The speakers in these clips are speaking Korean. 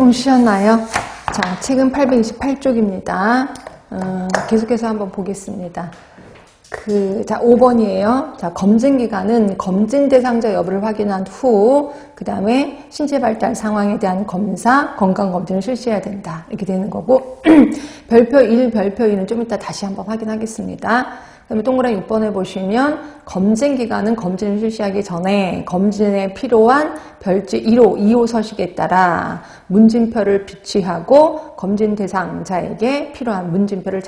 조금 쉬었나요? 자, 책은 828쪽입니다. 계속해서 한번 보겠습니다. 자, 5번이에요. 자, 검진 기간은 검진 대상자 여부를 확인한 후, 그 다음에 신체 발달 상황에 대한 검사, 건강검진을 실시해야 된다. 이렇게 되는 거고, 별표 1, 별표 2는 좀 이따 다시 한번 확인하겠습니다. 그 다음에 동그라미 6번에 보시면 검진 기간은 검진을 실시하기 전에 검진에 필요한 별지 1호, 2호 서식에 따라 문진표를 비치하고 검진 대상자에게 필요한 문진표를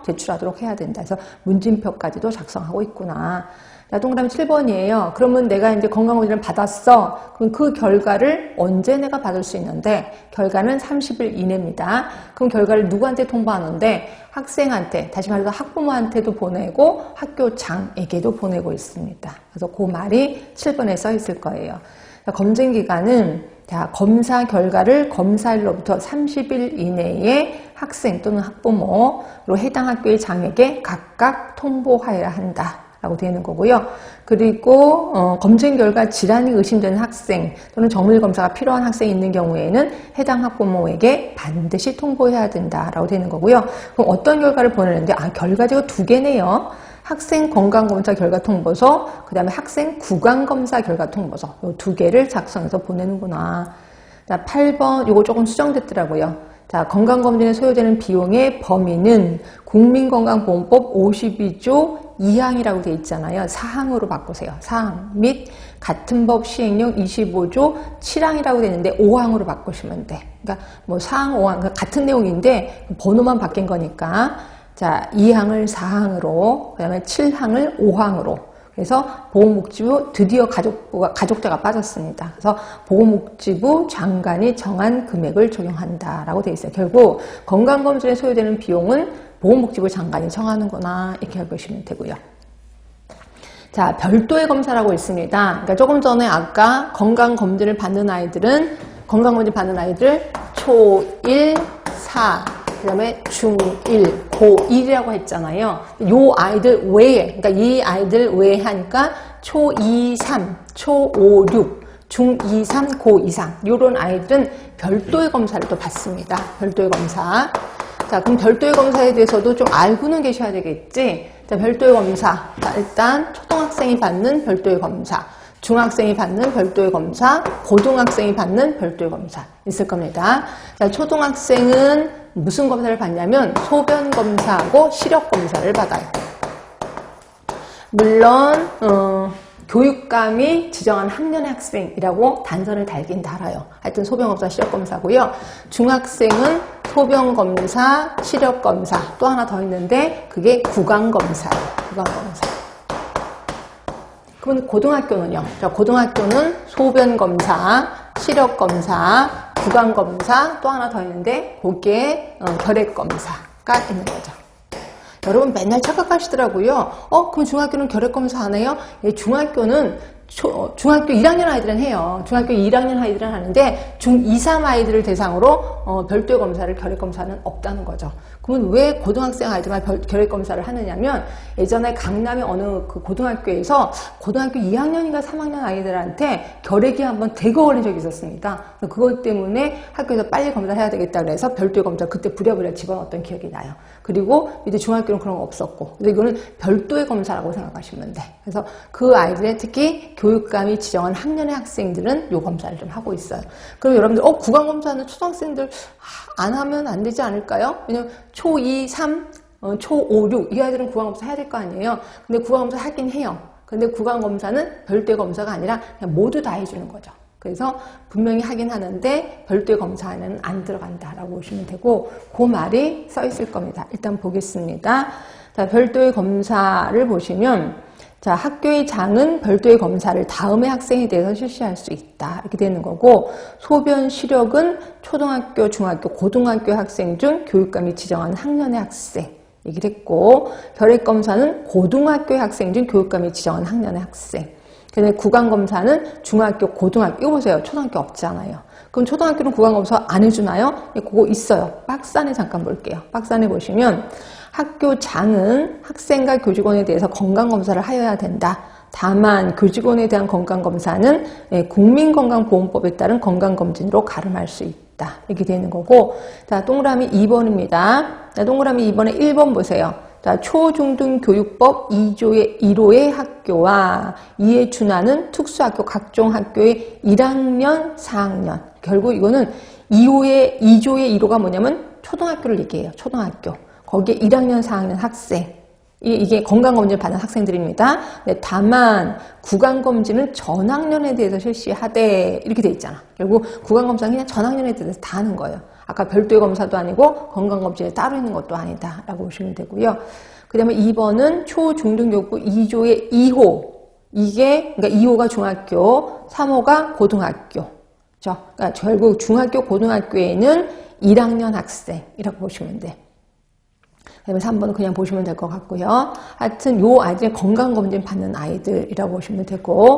제출하도록 해야 된다. 그래서 문진표까지도 작성하고 있구나. 자, 동그라미 7번이에요. 그러면 내가 이제 건강검진을 받았어. 그럼 그 결과를 언제 내가 받을 수 있는데, 결과는 30일 이내입니다. 그럼 결과를 누구한테 통보하는데, 학생한테, 다시 말해서 학부모한테도 보내고 학교장에게도 보내고 있습니다. 그래서 그 말이 7번에 써 있을 거예요. 자, 검진 기간은 검사 결과를 검사일로부터 30일 이내에 학생 또는 학부모로 해당 학교의 장에게 각각 통보하여야 한다. 라고 되는 거고요. 그리고 검진 결과 질환이 의심되는 학생 또는 정밀 검사가 필요한 학생이 있는 경우에는 해당 학부모에게 반드시 통보해야 된다라고 되는 거고요. 그럼 어떤 결과를 보내는데 결과지가 두 개네요. 학생 건강검사 결과 통보서, 그 다음에 학생 구강검사 결과 통보서, 이 두 개를 작성해서 보내는구나. 자, 8번 이거 조금 수정됐더라고요. 자, 건강검진에 소요되는 비용의 범위는 국민건강보험법 52조 2항이라고 되어 있잖아요. 4항으로 바꾸세요. 4항 및 같은 법 시행령 25조 7항이라고 되어 있는데 5항으로 바꾸시면 돼. 그러니까 뭐 4항, 5항 그러니까 같은 내용인데 번호만 바뀐 거니까 자, 2항을 4항으로, 그 다음에 7항을 5항으로. 그래서 보건복지부 드디어 가족자가 빠졌습니다. 그래서 보건복지부 장관이 정한 금액을 적용한다라고 되어 있어요. 결국 건강검진에 소요되는 비용은 보건복지부 장관이 정하는구나 이렇게 알고 계시면 되고요. 자, 별도의 검사라고 있습니다. 그러니까 조금 전에 아까 건강검진을 받는 아이들은 건강검진 받는 아이들 초1, 4, 그 다음에 중1, 고1이라고 했잖아요. 요 아이들 외에, 그러니까 이 아이들 외에 하니까 초2, 3, 초5, 6, 중2, 3, 고2, 3 요런 아이들은 별도의 검사를 또 받습니다. 별도의 검사. 자, 그럼 별도의 검사에 대해서도 좀 알고는 계셔야 되겠지. 자, 별도의 검사. 자, 일단 초등학생이 받는 별도의 검사, 중학생이 받는 별도의 검사, 고등학생이 받는 별도의 검사 있을 겁니다. 자, 초등학생은 무슨 검사를 받냐면 소변 검사하고 시력 검사를 받아요. 물론 교육감이 지정한 학년의 학생이라고 단서를 달긴 달아요. 하여튼 소변 검사, 시력 검사고요. 중학생은 소변 검사, 시력 검사 또 하나 더 있는데 그게 구강 검사예요. 구강 검사. 그럼 고등학교는요? 자, 고등학교는 소변 검사, 시력 검사, 구강 검사 또 하나 더 있는데 그게 결핵 검사가 있는 거죠. 여러분 맨날 착각하시더라고요. 그럼 중학교는 결핵 검사 안 해요? 예, 중학교는 중학교 1학년 아이들은 해요. 중학교 1학년 아이들은 하는데 중2, 3 아이들을 대상으로 별도의 검사를 결핵 검사는 없다는 거죠. 그러면 왜 고등학생 아이들만 결핵 검사를 하느냐면 예전에 강남의 어느 그 고등학교에서 고등학교 2학년인가 3학년 아이들한테 결핵이 한번 대거 걸린 적이 있었습니다. 그것 때문에 학교에서 빨리 검사해야 되겠다 그래서 별도의 검사 그때 부랴부랴 집어넣었던 기억이 나요. 그리고 이제 중학교는 그런 거 없었고, 근데 이거는 별도의 검사라고 생각하시면 돼. 그래서 그 아이들의 특히 교육감이 지정한 학년의 학생들은 요 검사를 좀 하고 있어요. 그럼 여러분들 구강 검사는 초등학생들 안 하면 안 되지 않을까요? 왜냐면 초2, 3, 초5, 6 이 아이들은 구강 검사 해야 될 거 아니에요. 근데 구강 검사 하긴 해요. 근데 구강 검사는 별도의 검사가 아니라 그냥 모두 다 해주는 거죠. 그래서 분명히 하긴 하는데 별도의 검사 안에는 안 들어간다라고 보시면 되고 그 말이 써 있을 겁니다. 일단 보겠습니다. 자, 별도의 검사를 보시면 자, 학교의 장은 별도의 검사를 다음의 학생에 대해서 실시할 수 있다. 이렇게 되는 거고 소변 시력은 초등학교, 중학교, 고등학교 학생 중 교육감이 지정한 학년의 학생 얘기를 했고 결핵 검사는 고등학교 학생 중 교육감이 지정한 학년의 학생 그다음에 구강검사는 중학교, 고등학교 이거 보세요. 초등학교 없잖아요. 그럼 초등학교는 구강검사 안 해주나요? 네, 그거 있어요. 박스 안에 잠깐 볼게요. 박스 안에 보시면 학교장은 학생과 교직원에 대해서 건강검사를 하여야 된다. 다만 교직원에 대한 건강검사는 국민건강보험법에 따른 건강검진으로 가름할 수 있다. 있다. 이렇게 되는 거고, 자, 동그라미 2번입니다. 자, 동그라미 2번에 1번 보세요. 자, 초중등교육법 2조의 1호의 학교와 이에 준하는 특수학교, 각종 학교의 1학년, 4학년. 결국 이거는 2조의 1호가 뭐냐면 초등학교를 얘기해요. 초등학교. 거기에 1학년, 4학년 학생. 이게 건강검진을 받는 학생들입니다. 네, 다만 구강검진은 전학년에 대해서 실시하되 이렇게 돼 있잖아. 결국 구강검사는 그냥 전학년에 대해서 다 하는 거예요. 아까 별도의 검사도 아니고 건강검진에 따로 있는 것도 아니다 라고 보시면 되고요. 그 다음에 2번은 초중등교육부 2조의 2호. 이게 그러니까 2호가 중학교, 3호가 고등학교. 그러니까 결국 중학교, 고등학교에는 1학년 학생이라고 보시면 돼. 그다음에 3번은 그냥 보시면 될 것 같고요. 하여튼 요 아이들은 건강검진 받는 아이들이라고 보시면 되고,